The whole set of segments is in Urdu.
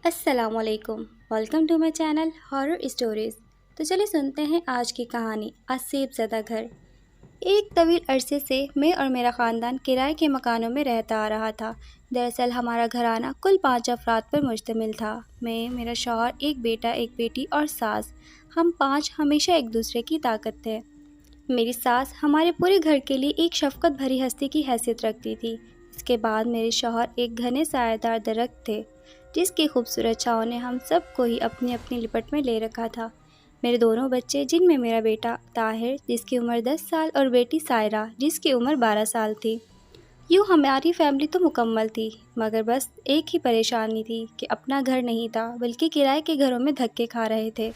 السلام علیکم، welcome to my channel horror stories. تو چلیے سنتے ہیں آج کی کہانی آسیب زدہ گھر۔ ایک طویل عرصے سے میں اور میرا خاندان کرائے کے مکانوں میں رہتا آ رہا تھا۔ دراصل ہمارا گھرانہ کل 5 افراد پر مشتمل تھا۔ میں، میرا شوہر، ایک بیٹا، ایک بیٹی اور ساس۔ ہم 5 ہمیشہ ایک دوسرے کی طاقت تھے۔ میری ساس ہمارے پورے گھر کے لیے ایک شفقت بھری ہستی کی حیثیت رکھتی تھی۔ اس کے بعد میرے شوہر ایک گھنے سایہ دار درخت تھے جس کی خوبصورت چھاؤں نے ہم سب کو ہی اپنی اپنی لپٹ میں لے رکھا تھا۔ میرے دونوں بچے، جن میں میرا بیٹا طاہر جس کی عمر 10 سال اور بیٹی سائرہ جس کی عمر 12 سال تھی۔ یوں ہماری فیملی تو مکمل تھی، مگر بس ایک ہی پریشانی تھی کہ اپنا گھر نہیں تھا بلکہ کرائے کے گھروں میں دھکے کھا رہے تھے۔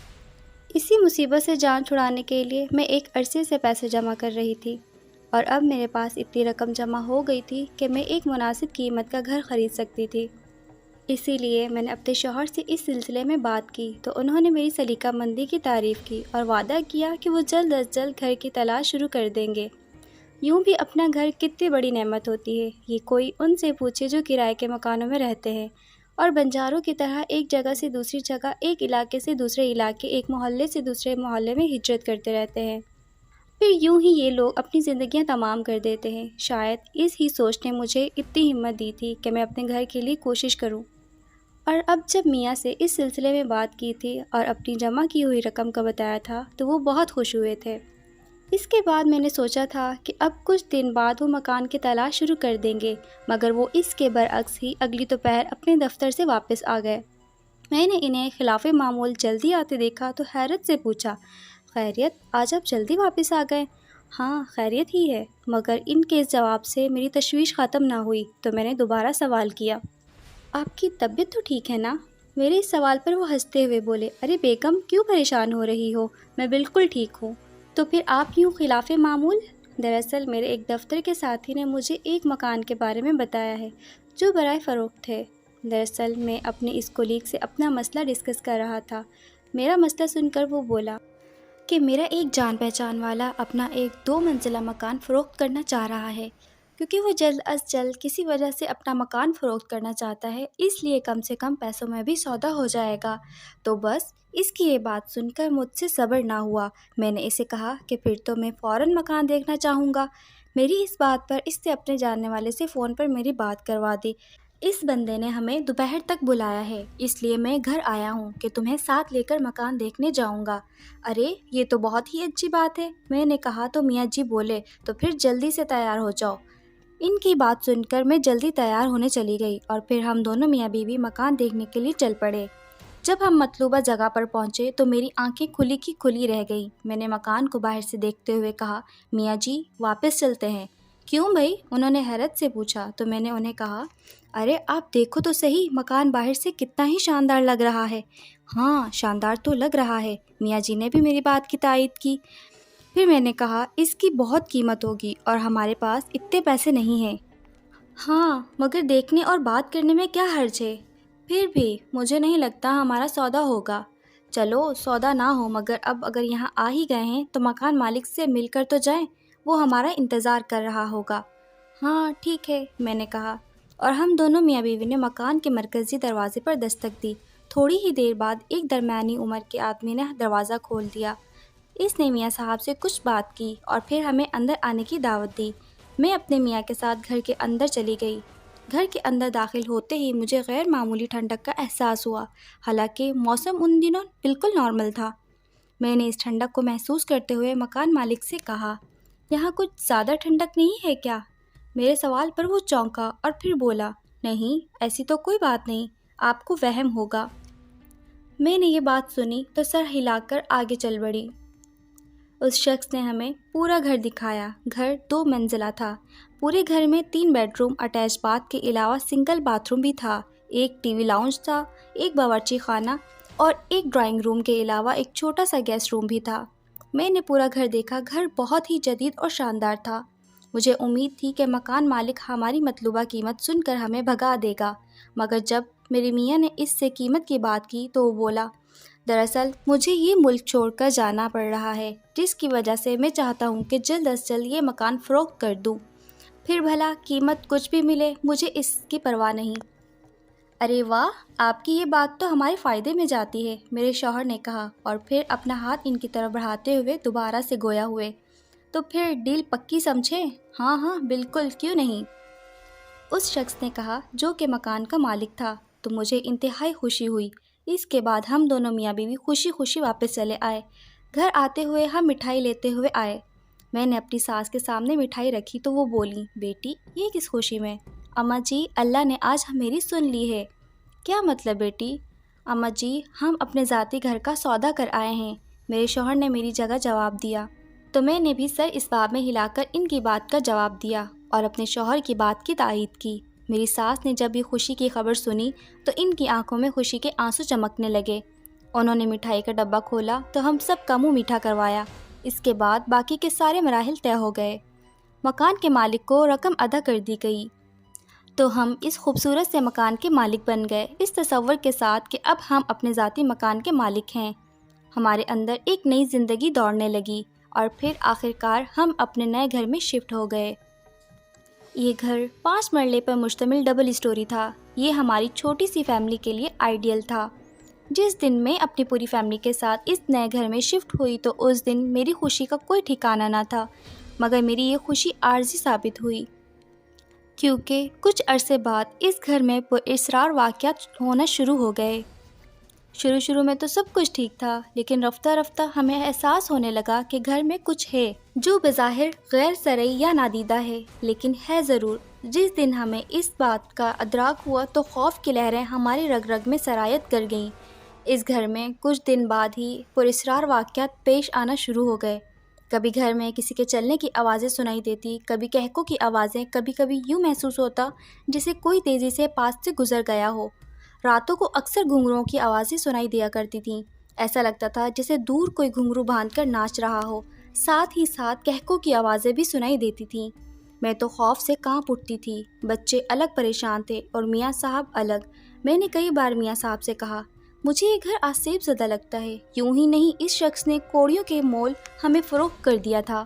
اسی مصیبت سے جان چھڑانے کے لیے میں ایک عرصے سے پیسے جمع کر رہی تھی، اور اب میرے پاس اتنی رقم جمع ہو گئی تھی کہ میں ایک مناسب قیمت کا گھر خرید سکتی تھی۔ اسی لیے میں نے اپنے شوہر سے اس سلسلے میں بات کی تو انہوں نے میری سلیقہ مندی کی تعریف کی اور وعدہ کیا کہ وہ جلد از جلد گھر کی تلاش شروع کر دیں گے۔ یوں بھی اپنا گھر کتنی بڑی نعمت ہوتی ہے، یہ کوئی ان سے پوچھے جو کرائے کے مکانوں میں رہتے ہیں اور بنجاروں کی طرح ایک جگہ سے دوسری جگہ، ایک علاقے سے دوسرے علاقے، ایک محلے سے دوسرے محلے میں ہجرت کرتے رہتے ہیں۔ پھر یوں ہی یہ لوگ اپنی زندگیاں تمام کر دیتے ہیں۔ شاید اس ہی سوچ نے مجھے اتنی ہمت دی تھی کہ میں اپنے گھر کے لیے کوشش کروں۔ اور اب جب میاں سے اس سلسلے میں بات کی تھی اور اپنی جمع کی ہوئی رقم کا بتایا تھا تو وہ بہت خوش ہوئے تھے۔ اس کے بعد میں نے سوچا تھا کہ اب کچھ دن بعد وہ مکان کی تلاش شروع کر دیں گے، مگر وہ اس کے برعکس ہی اگلی دوپہر اپنے دفتر سے واپس آ گئے۔ میں نے انہیں خلاف معمول جلدی آتے دیکھا تو حیرت سے پوچھا، خیریت، آج آپ جلدی واپس آ گئے؟ ہاں، خیریت ہی ہے، مگر ان کے اس جواب سے میری تشویش ختم نہ ہوئی تو میں نے دوبارہ سوال کیا، آپ کی طبیعت تو ٹھیک ہے نا؟ میرے اس سوال پر وہ ہنستے ہوئے بولے، ارے بیگم، کیوں پریشان ہو رہی ہو؟ میں بالکل ٹھیک ہوں۔ تو پھر آپ یوں خلاف معمول؟ دراصل میرے ایک دفتر کے ساتھی نے مجھے ایک مکان کے بارے میں بتایا ہے جو برائے فروخت ہے۔ دراصل میں اپنے اس کولیگ سے اپنا مسئلہ ڈسکس کر رہا تھا۔ میرا مسئلہ سن کر وہ بولا کہ میرا ایک جان پہچان والا اپنا ایک 2 منزلہ مکان فروخت کرنا چاہ رہا ہے۔ کیونکہ وہ جلد از جلد کسی وجہ سے اپنا مکان فروخت کرنا چاہتا ہے، اس لیے کم سے کم پیسوں میں بھی سودا ہو جائے گا۔ تو بس اس کی یہ بات سن کر مجھ سے صبر نہ ہوا۔ میں نے اسے کہا کہ پھر تو میں فوراً مکان دیکھنا چاہوں گا۔ میری اس بات پر اس نے اپنے جاننے والے سے فون پر میری بات کروا دی۔ اس بندے نے ہمیں دوپہر تک بلایا ہے، اس لیے میں گھر آیا ہوں کہ تمہیں ساتھ لے کر مکان دیکھنے جاؤں گا۔ ارے یہ تو بہت ہی اچھی بات ہے، میں نے کہا تو میاں جی بولے، تو پھر جلدی سے تیار ہو جاؤ۔ ان کی بات سن کر میں جلدی تیار ہونے چلی گئی اور پھر ہم دونوں میاں بیوی مکان دیکھنے کے لیے چل پڑے۔ جب ہم مطلوبہ جگہ پر پہنچے تو میری آنکھیں کھلی کی کھلی رہ گئیں۔ میں نے مکان کو باہر سے دیکھتے ہوئے کہا، میاں جی واپس چلتے ہیں۔ کیوں بھائی؟ انہوں نے حیرت سے پوچھا تو میں نے انہیں کہا، ارے آپ دیکھو تو صحیح، مکان باہر سے کتنا ہی شاندار لگ رہا ہے۔ ہاں شاندار تو لگ رہا ہے، میاں جی نے بھی میری بات کی تائید کی۔ پھر میں نے کہا، اس کی بہت قیمت ہوگی اور ہمارے پاس اتنے پیسے نہیں ہیں۔ ہاں مگر دیکھنے اور بات کرنے میں کیا حرج ہے؟ پھر بھی مجھے نہیں لگتا ہمارا سودا ہوگا۔ چلو سودا نہ ہو مگر اب اگر یہاں آ ہی گئے ہیں تو مکان مالک سے مل کر تو جائیں، وہ ہمارا انتظار کر رہا ہوگا۔ ہاں ٹھیک ہے، میں نے کہا، اور ہم دونوں میاں بیوی نے مکان کے مرکزی دروازے پر دستک دی۔ تھوڑی ہی دیر بعد ایک درمیانی عمر کے آدمی نے دروازہ کھول دیا۔ اس نے میاں صاحب سے کچھ بات کی اور پھر ہمیں اندر آنے کی دعوت دی۔ میں اپنے میاں کے ساتھ گھر کے اندر چلی گئی۔ گھر کے اندر داخل ہوتے ہی مجھے غیر معمولی ٹھنڈک کا احساس ہوا، حالانکہ موسم ان دنوں بالکل نارمل تھا۔ میں نے اس ٹھنڈک کو محسوس کرتے ہوئے مکان مالک سے کہا، یہاں کچھ زیادہ ٹھنڈک نہیں ہے کیا؟ میرے سوال پر وہ چونکا اور پھر بولا، نہیں ایسی تو کوئی بات نہیں، آپ کو وہم ہوگا۔ میں نے یہ بات سنی تو سر ہلا کر آگے چل بڑھی۔ اس شخص نے ہمیں پورا گھر دکھایا۔ گھر 2 منزلہ تھا۔ پورے گھر میں 3 بیڈ روم، اٹیچ باتھ کے علاوہ سنگل باتھ روم بھی تھا، ایک ٹی وی لاؤنج تھا، ایک باورچی خانہ اور ایک ڈرائنگ روم کے علاوہ ایک چھوٹا سا گیسٹ روم بھی تھا۔ میں نے پورا گھر دیکھا۔ گھر بہت ہی جدید اور شاندار تھا۔ مجھے امید تھی کہ مکان مالک ہماری مطلوبہ قیمت سن کر ہمیں بھگا دے گا، مگر جب میرے میاں نے اس سے قیمت کی بات کی تو وہ بولا، دراصل مجھے یہ ملک چھوڑ کر جانا پڑ رہا ہے، جس کی وجہ سے میں چاہتا ہوں کہ جلد از جلد یہ مکان فروخت کر دوں، پھر بھلا قیمت کچھ بھی ملے، مجھے اس کی پرواہ نہیں۔ ارے واہ، آپ کی یہ بات تو ہمارے فائدے میں جاتی ہے، میرے شوہر نے کہا اور پھر اپنا ہاتھ ان کی طرف بڑھاتے ہوئے دوبارہ سے گویا ہوئے۔ تو پھر ڈیل پکی سمجھے؟ ہاں ہاں بالکل، کیوں نہیں؟ اس شخص نے کہا جو کہ مکان کا مالک تھا۔ تو مجھے انتہائی خوشی ہوئی۔ اس کے بعد ہم دونوں میاں بیوی خوشی خوشی واپس چلے آئے۔ گھر آتے ہوئے ہم مٹھائی لیتے ہوئے آئے۔ میں نے اپنی ساس کے سامنے مٹھائی رکھی تو وہ بولی، بیٹی یہ کس خوشی میں؟ اماں جی، اللہ نے آج میری سن لی ہے۔ کیا مطلب بیٹی؟ اماں جی، ہم اپنے ذاتی گھر کا سودا کر آئے ہیں، میرے شوہر نے میری جگہ جواب دیا۔ تو میں نے بھی سر اس باب میں ہلا کر ان کی بات کا جواب دیا اور اپنے شوہر کی بات کی تائید کی۔ میری ساس نے جب یہ خوشی کی خبر سنی تو ان کی آنکھوں میں خوشی کے آنسو چمکنے لگے۔ انہوں نے مٹھائی کا ڈبہ کھولا تو ہم سب کا منہ میٹھا کروایا۔ اس کے بعد باقی کے سارے مراحل طے ہو گئے۔ مکان کے مالک کو رقم ادا کر دی گئی تو ہم اس خوبصورت سے مکان کے مالک بن گئے، اس تصور کے ساتھ کہ اب ہم اپنے ذاتی مکان کے مالک ہیں۔ ہمارے اندر ایک نئی زندگی دوڑنے لگی اور پھر آخرکار ہم اپنے نئے گھر میں شفٹ ہو گئے۔ یہ گھر 5 مرلے پر مشتمل ڈبل اسٹوری تھا۔ یہ ہماری چھوٹی سی فیملی کے لیے آئیڈیل تھا۔ جس دن میں اپنی پوری فیملی کے ساتھ اس نئے گھر میں شفٹ ہوئی تو اس دن میری خوشی کا کوئی ٹھکانہ نہ تھا، مگر میری یہ خوشی عارضی ثابت ہوئی، کیونکہ کچھ عرصے بعد اس گھر میں پراسرار واقعات ہونا شروع ہو گئے۔ شروع میں تو سب کچھ ٹھیک تھا، لیکن رفتہ رفتہ ہمیں احساس ہونے لگا کہ گھر میں کچھ ہے جو بظاہر غیر شرعی یا نادیدہ ہے، لیکن ہے ضرور۔ جس دن ہمیں اس بات کا ادراک ہوا تو خوف کی لہریں ہماری رگ رگ میں سرایت کر گئیں۔ اس گھر میں کچھ دن بعد ہی پراسرار واقعات پیش آنا شروع ہو گئے۔ کبھی گھر میں کسی کے چلنے کی آوازیں سنائی دیتی، کبھی قہقہوں کی آوازیں، کبھی کبھی یوں محسوس ہوتا جیسے کوئی تیزی سے پاس سے گزر گیا ہو۔ راتوں کو اکثر گھنگروؤں کی آوازیں سنائی دیا کرتی تھیں۔ ایسا لگتا تھا جیسے دور کوئی گھنگرو باندھ کر ناچ رہا ہو، ساتھ ہی ساتھ قہقہوں کی آوازیں بھی سنائی دیتی تھیں۔ میں تو خوف سے کانپ اٹھتی تھی۔ بچے الگ پریشان تھے اور میاں صاحب الگ۔ میں نے کئی بار میاں صاحب سے کہا، مجھے یہ گھر آسیب زدہ لگتا ہے۔ یوں ہی نہیں، اس شخص نے کوڑیوں کے مول ہمیں فروخت کر دیا تھا۔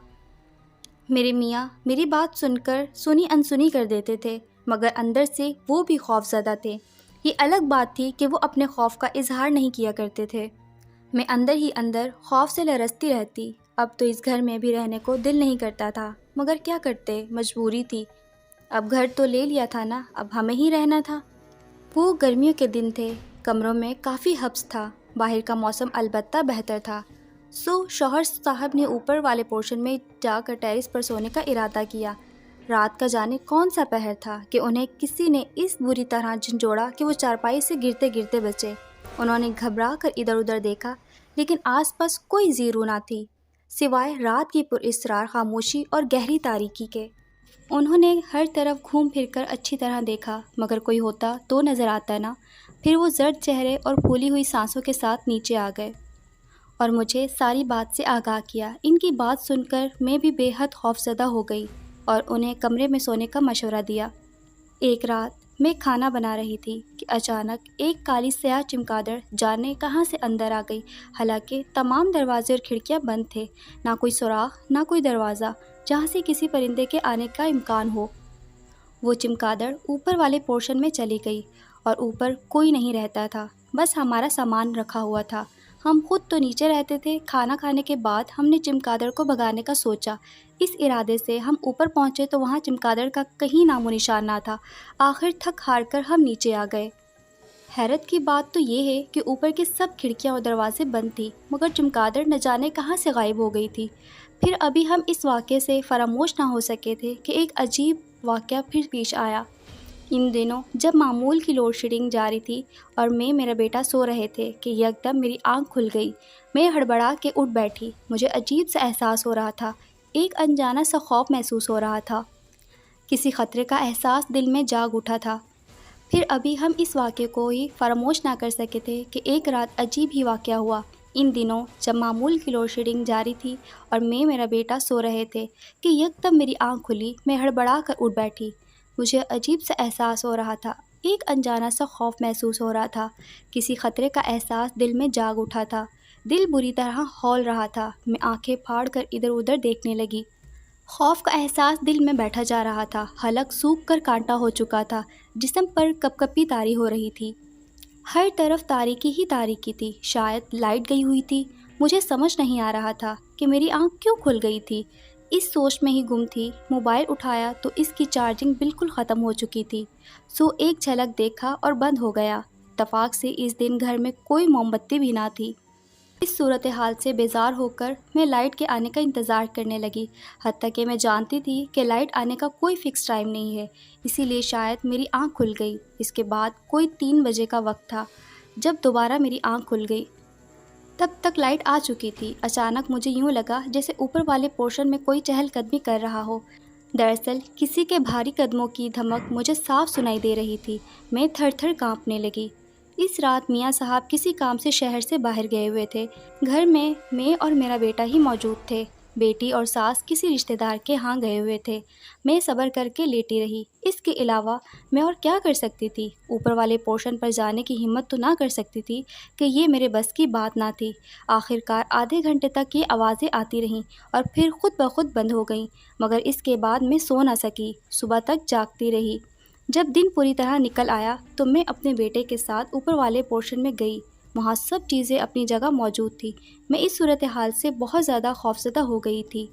میرے میاں میری بات سن کر سنی انسنی کر دیتے تھے، مگر اندر سے وہ بھی خوف زدہ تھے۔ یہ الگ بات تھی کہ وہ اپنے خوف کا اظہار نہیں کیا کرتے تھے۔ میں اندر ہی اندر خوف سے لرزتی رہتی۔ اب تو اس گھر میں بھی رہنے کو دل نہیں کرتا تھا، مگر کیا کرتے، مجبوری تھی۔ اب گھر تو لے لیا تھا نا، اب ہمیں ہی رہنا تھا۔ وہ گرمیوں کے دن تھے، کمروں میں کافی حبس تھا، باہر کا موسم البتہ بہتر تھا۔ شوہر صاحب نے اوپر والے پورشن میں جا کر ٹیرس پر سونے کا ارادہ کیا۔ رات کا جانے کون سا پہر تھا کہ انہیں کسی نے اس بری طرح جھنجھوڑا کہ وہ چارپائی سے گرتے گرتے بچے۔ انہوں نے گھبرا کر ادھر ادھر دیکھا، لیکن آس پاس کوئی زیرو نہ تھی سوائے رات کی پراسرار خاموشی اور گہری تاریکی کے۔ انہوں نے ہر طرف گھوم پھر کر اچھی طرح دیکھا، مگر کوئی ہوتا تو نظر آتا نہ۔ پھر وہ زرد چہرے اور پھولی ہوئی سانسوں کے ساتھ نیچے آ گئے اور مجھے ساری بات سے آگاہ کیا۔ ان کی بات سن کر میں بھی بے حد خوفزدہ ہو گئی اور انہیں کمرے میں سونے کا مشورہ دیا۔ ایک رات میں کھانا بنا رہی تھی کہ اچانک ایک کالی سیاہ چمگادڑ جانے کہاں سے اندر آ گئی، حالانکہ تمام دروازے اور کھڑکیاں بند تھے، نہ کوئی سوراخ نہ کوئی دروازہ جہاں سے کسی پرندے کے آنے کا امکان ہو۔ وہ چمگادڑ اوپر والے پورشن میں چلی گئی اور اوپر کوئی نہیں رہتا تھا، بس ہمارا سامان رکھا ہوا تھا۔ ہم خود تو نیچے رہتے تھے۔ کھانا کھانے کے بعد ہم نے چمگادڑ کو بھگانے کا سوچا۔ اس ارادے سے ہم اوپر پہنچے تو وہاں چمگادڑ کا کہیں نام و نشان نہ تھا۔ آخر تھک ہار کر ہم نیچے آ گئے۔ حیرت کی بات تو یہ ہے کہ اوپر کی سب کھڑکیاں اور دروازے بند تھی، مگر چمگادڑ نہ جانے کہاں سے غائب ہو گئی تھی۔ پھر ابھی ہم اس واقعے سے فراموش نہ ہو سکے تھے کہ ایک عجیب واقعہ پھر پیش آیا۔ ان دنوں جب معمول کی لوڈ شیڈنگ جاری تھی اور میں میرا بیٹا سو رہے تھے کہ یکدم میری آنکھ کھل گئی۔ میں ہڑبڑا کے اٹھ بیٹھی۔ مجھے عجیب سا احساس ہو رہا تھا، ایک انجانا سا خوف محسوس ہو رہا تھا، کسی خطرے کا احساس دل میں جاگ اٹھا تھا۔ پھر ابھی ہم اس واقعے کو ہی فراموش نہ کر سکے تھے کہ ایک رات عجیب ہی واقعہ ہوا۔ ان دنوں جب معمول کی لوڈ شیڈنگ جاری تھی اور میں میرا بیٹا سو رہے تھے کہ یکدم میری آنکھ کھلی۔ میں ہڑبڑا کر اٹھ بیٹھی۔ مجھے عجیب سا احساس ہو رہا تھا، ایک انجانا سا خوف محسوس ہو رہا تھا، کسی خطرے کا احساس دل میں جاگ اٹھا تھا۔ دل بری طرح ہول رہا تھا۔ میں آنکھیں پھاڑ کر ادھر ادھر دیکھنے لگی۔ خوف کا احساس دل میں بیٹھا جا رہا تھا، حلق سوکھ کر کانٹا ہو چکا تھا، جسم پر کپ کپی طاری ہو رہی تھی، ہر طرف تاریکی ہی تاریکی تھی، شاید لائٹ گئی ہوئی تھی۔ مجھے سمجھ نہیں آ رہا تھا کہ میری آنکھ کیوں کھل گئی تھی، اس سوچ میں ہی گم تھی۔ موبائل اٹھایا تو اس کی چارجنگ بالکل ختم ہو چکی تھی، ایک جھلک دیکھا اور بند ہو گیا۔ اتفاق سے اس دن گھر میں کوئی موم بتی بھی نہ تھی۔ اس صورتحال سے بیزار ہو کر میں لائٹ کے آنے کا انتظار کرنے لگی، حتیٰ کہ میں جانتی تھی کہ لائٹ آنے کا کوئی فکس ٹائم نہیں ہے، اسی لیے شاید میری آنکھ کھل گئی۔ اس کے بعد کوئی 3 بجے کا وقت تھا جب دوبارہ میری آنکھ کھل گئی۔ تب تک لائٹ آ چکی تھی۔ اچانک مجھے یوں لگا جیسے اوپر والے پورشن میں کوئی چہل قدمی کر رہا ہو۔ دراصل کسی کے بھاری قدموں کی دھمک مجھے صاف سنائی دے رہی تھی۔ میں تھر تھر کانپنے لگی۔ اس رات میاں صاحب کسی کام سے شہر سے باہر گئے ہوئے تھے۔ گھر میں اور میرا بیٹا ہی موجود تھے۔ بیٹی اور ساس کسی رشتہ دار کے ہاں گئے ہوئے تھے۔ میں صبر کر کے لیٹی رہی۔ اس کے علاوہ میں اور کیا کر سکتی تھی؟ اوپر والے پورشن پر جانے کی ہمت تو نہ کر سکتی تھی کہ یہ میرے بس کی بات نہ تھی۔ آخرکار آدھے گھنٹے تک یہ آوازیں آتی رہیں اور پھر خود بخود بند ہو گئیں، مگر اس کے بعد میں سو نہ سکی، صبح تک جاگتی رہی۔ جب دن پوری طرح نکل آیا تو میں اپنے بیٹے کے ساتھ اوپر والے پورشن میں گئی۔ وہاں سب چیزیں اپنی جگہ موجود تھی۔ میں اس صورتحال سے بہت زیادہ خوفزدہ ہو گئی تھی۔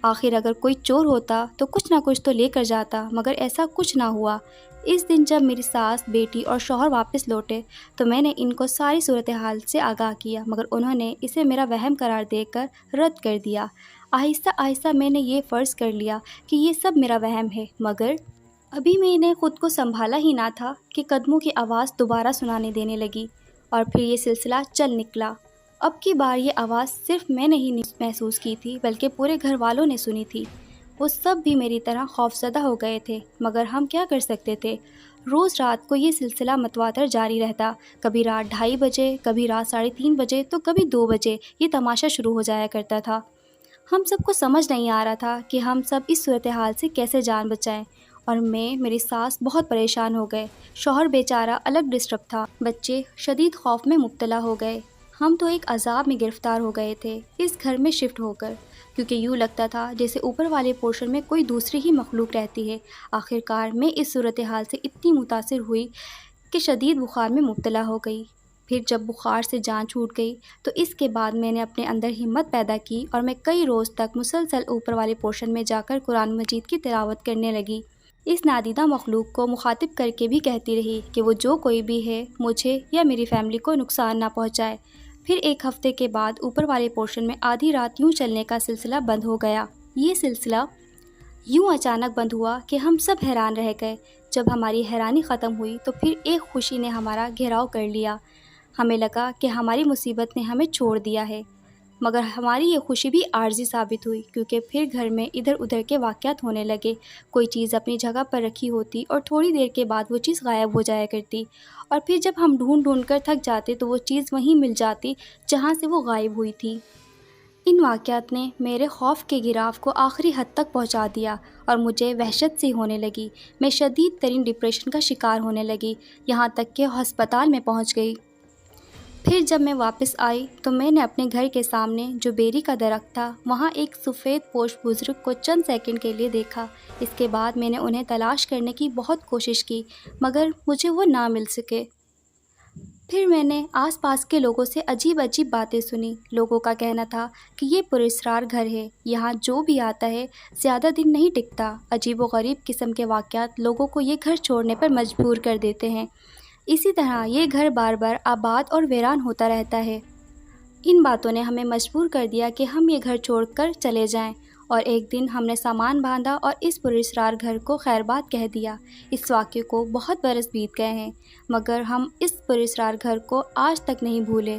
آخر اگر کوئی چور ہوتا تو کچھ نہ کچھ تو لے کر جاتا، مگر ایسا کچھ نہ ہوا۔ اس دن جب میری ساس، بیٹی اور شوہر واپس لوٹے تو میں نے ان کو ساری صورتحال سے آگاہ کیا، مگر انہوں نے اسے میرا وہم قرار دے کر رد کر دیا۔ آہستہ آہستہ میں نے یہ فرض کر لیا کہ یہ سب میرا وہم ہے، مگر ابھی میں نے خود کو سنبھالا ہی نہ تھا کہ قدموں کی آواز دوبارہ سنانے دینے لگی، اور پھر یہ سلسلہ چل نکلا۔ اب کی بار یہ آواز صرف میں نہیں محسوس کی تھی، بلکہ پورے گھر والوں نے سنی تھی۔ وہ سب بھی میری طرح خوفزدہ ہو گئے تھے، مگر ہم کیا کر سکتے تھے؟ روز رات کو یہ سلسلہ متواتر جاری رہتا۔ کبھی رات 2:30 بجے، کبھی رات 3:30 بجے، تو کبھی 2 بجے یہ تماشا شروع ہو جایا کرتا تھا۔ ہم سب کو سمجھ نہیں آ رہا تھا کہ ہم سب اس صورتحال سے کیسے جان بچائیں، اور میری ساس بہت پریشان ہو گئے۔ شوہر بیچارہ الگ ڈسٹرب تھا۔ بچے شدید خوف میں مبتلا ہو گئے۔ ہم تو ایک عذاب میں گرفتار ہو گئے تھے اس گھر میں شفٹ ہو کر، کیونکہ یوں لگتا تھا جیسے اوپر والے پورشن میں کوئی دوسری ہی مخلوق رہتی ہے۔ آخرکار میں اس صورتحال سے اتنی متاثر ہوئی کہ شدید بخار میں مبتلا ہو گئی۔ پھر جب بخار سے جان چھوٹ گئی تو اس کے بعد میں نے اپنے اندر ہمت پیدا کی اور میں کئی روز تک مسلسل اوپر والے پورشن میں جا کر قرآن مجید کی تلاوت کرنے لگی۔ اس نادیدہ مخلوق کو مخاطب کر کے بھی کہتی رہی کہ وہ جو کوئی بھی ہے مجھے یا میری فیملی کو نقصان نہ پہنچائے۔ پھر ایک ہفتے کے بعد اوپر والے پورشن میں آدھی رات یوں چلنے کا سلسلہ بند ہو گیا۔ یہ سلسلہ یوں اچانک بند ہوا کہ ہم سب حیران رہ گئے۔ جب ہماری حیرانی ختم ہوئی تو پھر ایک خوشی نے ہمارا گھیراؤ کر لیا۔ ہمیں لگا کہ ہماری مصیبت نے ہمیں چھوڑ دیا ہے، مگر ہماری یہ خوشی بھی عارضی ثابت ہوئی، کیونکہ پھر گھر میں ادھر ادھر کے واقعات ہونے لگے۔ کوئی چیز اپنی جگہ پر رکھی ہوتی اور تھوڑی دیر کے بعد وہ چیز غائب ہو جایا کرتی، اور پھر جب ہم ڈھونڈ ڈھونڈ کر تھک جاتے تو وہ چیز وہیں مل جاتی جہاں سے وہ غائب ہوئی تھی۔ ان واقعات نے میرے خوف کے گراف کو آخری حد تک پہنچا دیا اور مجھے وحشت سی ہونے لگی۔ میں شدید ترین ڈپریشن کا شکار ہونے لگی، یہاں تک کہ ہسپتال میں پہنچ گئی۔ پھر جب میں واپس آئی تو میں نے اپنے گھر کے سامنے جو بیری کا درخت تھا وہاں ایک سفید پوش بزرگ کو چند سیکنڈ کے لیے دیکھا۔ اس کے بعد میں نے انہیں تلاش کرنے کی بہت کوشش کی، مگر مجھے وہ نہ مل سکے۔ پھر میں نے آس پاس کے لوگوں سے عجیب عجیب باتیں سنی۔ لوگوں کا کہنا تھا کہ یہ پراسرار گھر ہے، یہاں جو بھی آتا ہے زیادہ دن نہیں ٹکتا۔ عجیب و غریب قسم کے واقعات لوگوں کو یہ گھر چھوڑنے پر مجبور کر دیتے ہیں۔ اسی طرح یہ گھر بار بار آباد اور ویران ہوتا رہتا ہے۔ ان باتوں نے ہمیں مجبور کر دیا کہ ہم یہ گھر چھوڑ کر چلے جائیں، اور ایک دن ہم نے سامان باندھا اور اس پراسرار گھر کو خیر باد کہہ دیا۔ اس واقعے کو بہت برس بیت گئے ہیں، مگر ہم اس پراسرار گھر کو آج تک نہیں بھولے۔